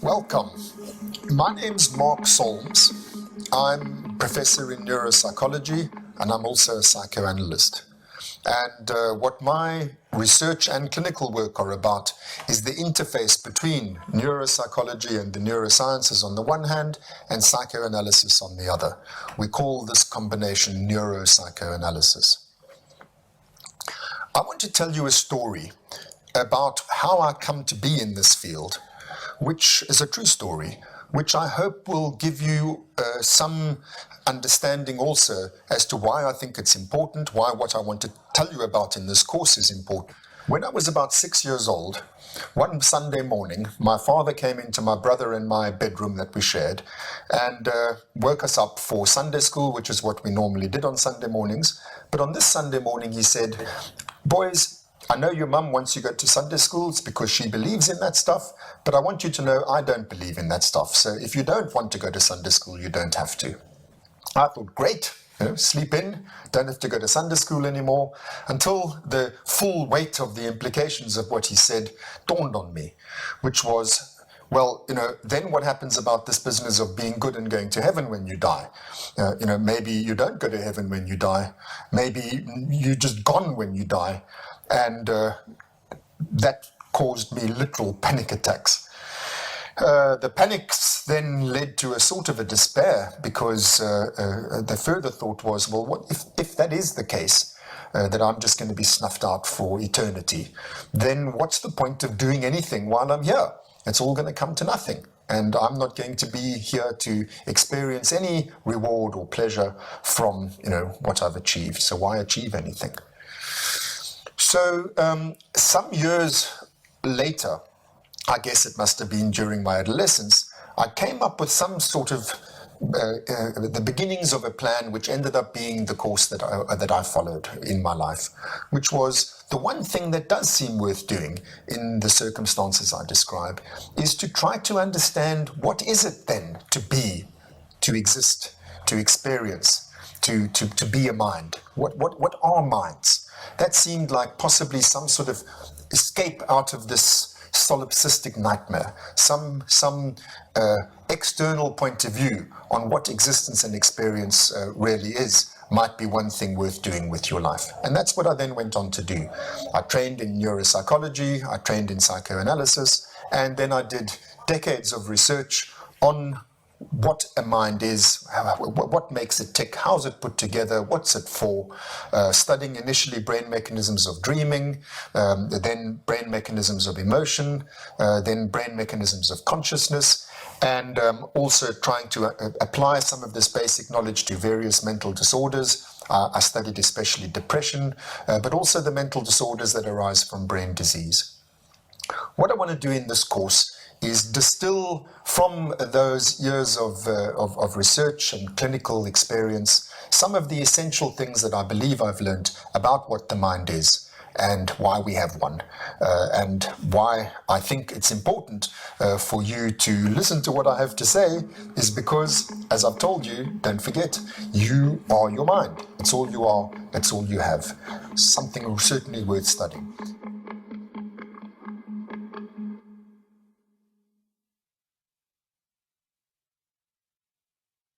Welcome. My name's Mark Solms. I'm professor in neuropsychology and I'm also a psychoanalyst. And what my research and clinical work are about is the interface between neuropsychology and the neurosciences on the one hand and psychoanalysis on the other. We call this combination neuropsychoanalysis. I want to tell you a story about how I come to be in this field, which is a true story, which I hope will give you some understanding also as to why I think it's important, why what I want to tell you about in this course is important. When I was about 6 years old, one Sunday morning, my father came into my brother and my bedroom that we shared and woke us up for Sunday school, which is what we normally did on Sunday mornings. But on this Sunday morning, he said, "Boys, I know your mum wants you to go to Sunday school. It's because she believes in that stuff, but I want you to know I don't believe in that stuff. So if you don't want to go to Sunday school, you don't have to." I thought, great, sleep in, don't have to go to Sunday school anymore, until the full weight of the implications of what he said dawned on me, which was, well, then what happens about this business of being good and going to heaven when you die? Maybe you don't go to heaven when you die. Maybe you're just gone when you die. And that caused me literal panic attacks. The panics then led to a sort of a despair because the further thought was, well, what if that is the case, that I'm just going to be snuffed out for eternity, then what's the point of doing anything while I'm here? It's all going to come to nothing. And I'm not going to be here to experience any reward or pleasure from, what I've achieved. So why achieve anything? So some years later, I guess it must have been during my adolescence, I came up with some sort of the beginnings of a plan which ended up being the course that I followed in my life, which was the one thing that does seem worth doing in the circumstances I describe is to try to understand what is it then to be, to exist, to experience, to be a mind. What are minds? That seemed like possibly some sort of escape out of this solipsistic nightmare, some external point of view on what existence and experience really is might be one thing worth doing with your life. And that's what I then went on to do. I trained in neuropsychology, I trained in psychoanalysis, and then I did decades of research on what a mind is, what makes it tick, how's it put together, what's it for, studying initially brain mechanisms of dreaming, then brain mechanisms of emotion, then brain mechanisms of consciousness, and also trying to apply some of this basic knowledge to various mental disorders. I studied especially depression, but also the mental disorders that arise from brain disease. What I want to do in this course is distill from those years of research and clinical experience some of the essential things that I believe I've learned about what the mind is and why we have one, and why I think it's important for you to listen to what I have to say is because, as I've told you, don't forget, you are your mind. It's all you are, it's all you have. Something certainly worth studying.